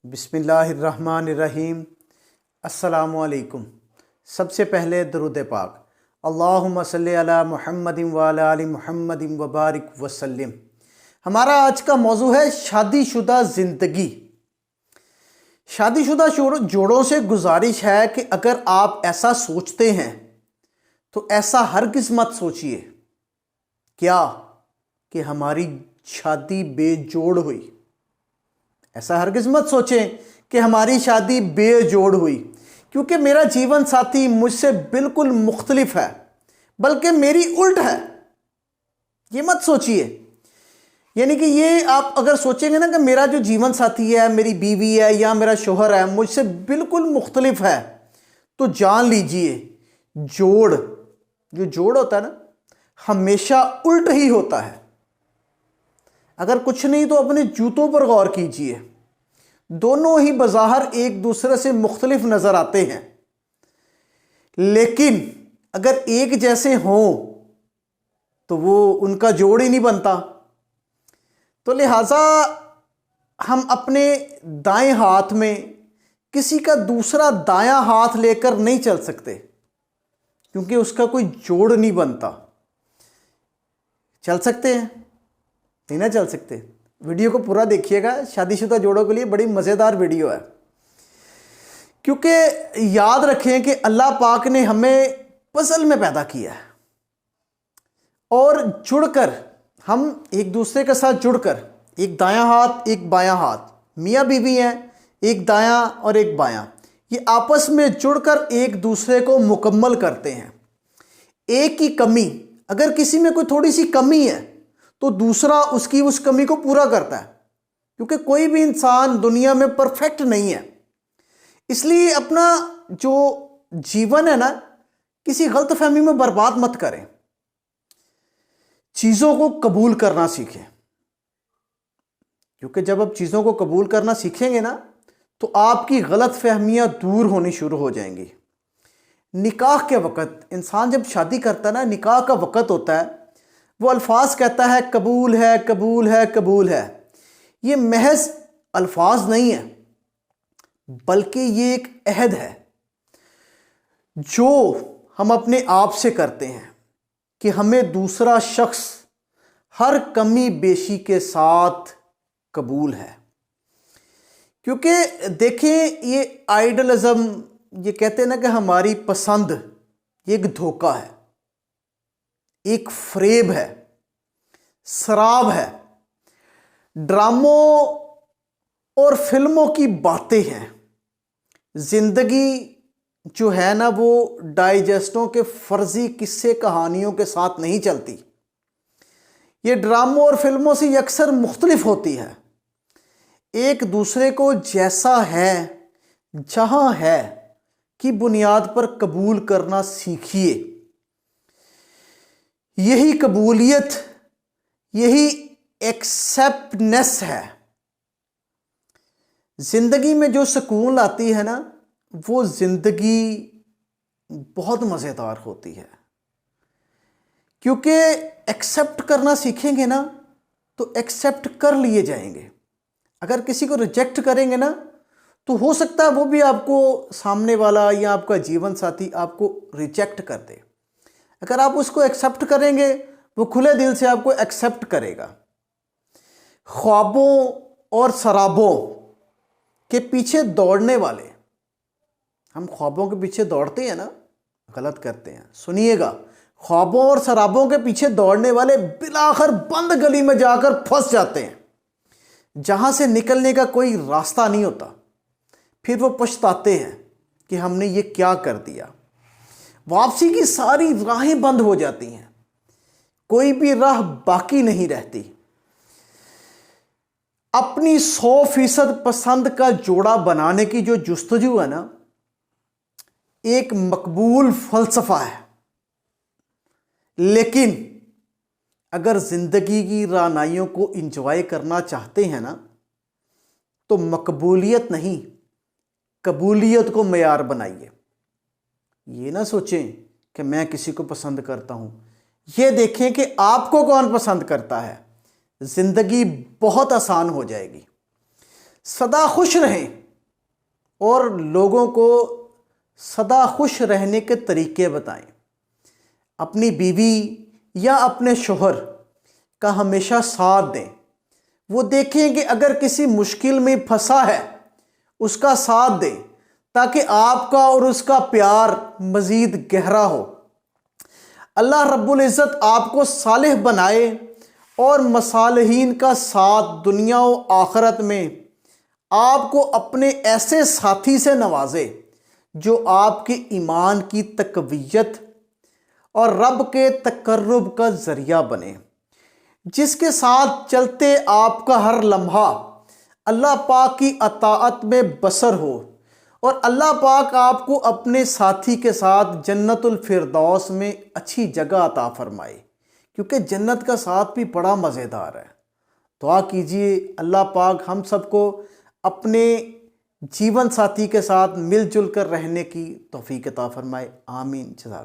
बिस्मिल्लाहिर्रहमानिर्रहीम। अस्सलामुअलैकुम। सबसे पहले दरूद पाक, अल्लाहुम्मा सल्ली अला मुहम्मदिन व अला आलि मुहम्मदिन व बारिक वसल्लिम। हमारा आज का मौजू है शादीशुदा ज़िंदगी। शादीशुदा जोड़ों से गुजारिश है कि अगर आप ऐसा सोचते हैं तो ऐसा हरगिज़ मत सोचिए क्या कि हमारी शादी बेजोड़ हुई। ऐसा हरगिज़ मत सोचें कि हमारी शादी बेजोड़ हुई, क्योंकि मेरा जीवन साथी मुझसे बिल्कुल मुख्तलिफ है, बल्कि मेरी उल्ट है। ये मत सोचिए। यानी कि ये आप अगर सोचेंगे ना कि मेरा जो जीवन साथी है, मेरी बीवी है या मेरा शोहर है, मुझसे बिल्कुल मुख्तलिफ है, तो जान लीजिए जो जोड़ होता है ना, हमेशा उल्ट ही होता है। अगर कुछ नहीं तो अपने जूतों पर गौर कीजिए। दोनों ही बज़ाहिर एक दूसरे से मुख्तलिफ नज़र आते हैं, लेकिन अगर एक जैसे हों तो वो उनका जोड़ ही नहीं बनता। तो लिहाजा हम अपने दाएं हाथ में किसी का दूसरा दायां हाथ लेकर नहीं चल सकते, क्योंकि उसका कोई जोड़ नहीं बनता। चल सकते हैं? नहीं ना चल सकते। वीडियो को पूरा देखिएगा, शादीशुदा जोड़ों के लिए बड़ी मज़ेदार वीडियो है। क्योंकि याद रखें कि अल्लाह पाक ने हमें पज़ल में पैदा किया है, और जुड़कर हम एक दूसरे के साथ जुड़कर, एक दायां हाथ एक बायां हाथ, मियाँ बीवी हैं, एक दायां और एक बायां, ये आपस में जुड़कर एक दूसरे को मुकम्मल करते हैं। एक की कमी, अगर किसी में कोई थोड़ी सी कमी है तो दूसरा उसकी उस कमी को पूरा करता है, क्योंकि कोई भी इंसान दुनिया में परफेक्ट नहीं है। इसलिए अपना जो जीवन है ना, किसी गलतफहमी में बर्बाद मत करें। चीज़ों को कबूल करना सीखें, क्योंकि जब आप चीज़ों को कबूल करना सीखेंगे ना, तो आपकी गलतफहमियां दूर होनी शुरू हो जाएंगी। निकाह के वक़्त इंसान जब शादी करता है ना, निकाह का वक़्त होता है, वो अल्फाज कहता है कबूल है कबूल है कबूल है। ये महज अल्फाज नहीं है, बल्कि ये एक अहद है जो हम अपने आप से करते हैं कि हमें दूसरा शख्स हर कमी बेशी के साथ कबूल है। क्योंकि देखें, ये आइडलिज्म, ये कहते हैं ना कि हमारी पसंद, ये एक धोखा है, एक फ्रेब है, शराब है, ड्रामों और फिल्मों की बातें हैं। जिंदगी जो है ना, वो डाइजेस्टों के फर्जी किस्से कहानियों के साथ नहीं चलती। ये ड्रामों और फिल्मों से अक्सर मुख्तलिफ होती है। एक दूसरे को जैसा है, जहां है की बुनियाद पर कबूल करना सीखिए। यही कबूलियत, यही एक्सेप्टनेस है। जिंदगी में जो सुकून लाती है ना, वो जिंदगी बहुत मज़ेदार होती है। क्योंकि एक्सेप्ट करना सीखेंगे ना, तो एक्सेप्ट कर लिए जाएंगे। अगर किसी को रिजेक्ट करेंगे ना, तो हो सकता है वो भी आपको, सामने वाला या आपका जीवन साथी आपको रिजेक्ट कर दे। अगर आप उसको एक्सेप्ट करेंगे, वो खुले दिल से आपको एक्सेप्ट करेगा। ख्वाबों और शराबों के पीछे दौड़ने वाले, हम ख्वाबों के पीछे दौड़ते हैं ना, गलत करते हैं। सुनिएगा, ख्वाबों और शराबों के पीछे दौड़ने वाले बिलाखिर बंद गली में जाकर फंस जाते हैं, जहां से निकलने का कोई रास्ता नहीं होता। फिर वो पछताते हैं कि हमने ये क्या कर दिया। वापसी की सारी राहें बंद हो जाती हैं, कोई भी राह बाकी नहीं रहती। अपनी 100% पसंद का जोड़ा बनाने की जो जुस्तजू है ना, एक मकबूल फलसफा है। लेकिन अगर जिंदगी की रानाइयों को इंजॉय करना चाहते हैं ना, तो मकबूलियत नहीं, कबूलियत को मेयार बनाइए। ये ना सोचें कि मैं किसी को पसंद करता हूं, ये देखें कि आपको कौन पसंद करता है। जिंदगी बहुत आसान हो जाएगी। सदा खुश रहें और लोगों को सदा खुश रहने के तरीके बताएं। अपनी बीवी या अपने शोहर का हमेशा साथ दें। वो देखें कि अगर किसी मुश्किल में फंसा है उसका साथ दें, ताकि आपका और उसका प्यार मज़ीद गहरा हो। अल्लाह रब्बुल इज़्ज़त आपको सालिह बनाए और मसालिहीन का साथ दुनिया और आखिरत में आपको अपने ऐसे साथी से नवाजे जो आपके ईमान की तक़वियत और रब के तक़र्रुब का ज़रिया बने, जिसके साथ चलते आपका हर लम्हा अल्लाह पाक की अताअत में बसर हो और अल्लाह पाक आपको अपने साथी के साथ जन्नतुल फिरदौस में अच्छी जगह अता फरमाए, क्योंकि जन्नत का साथ भी बड़ा मज़ेदार है। दुआ कीजिए अल्लाह पाक हम सबको अपने जीवन साथी के साथ मिलजुल कर रहने की तौफीक अता फरमाए। आमीन। जज़ाकल्लाह।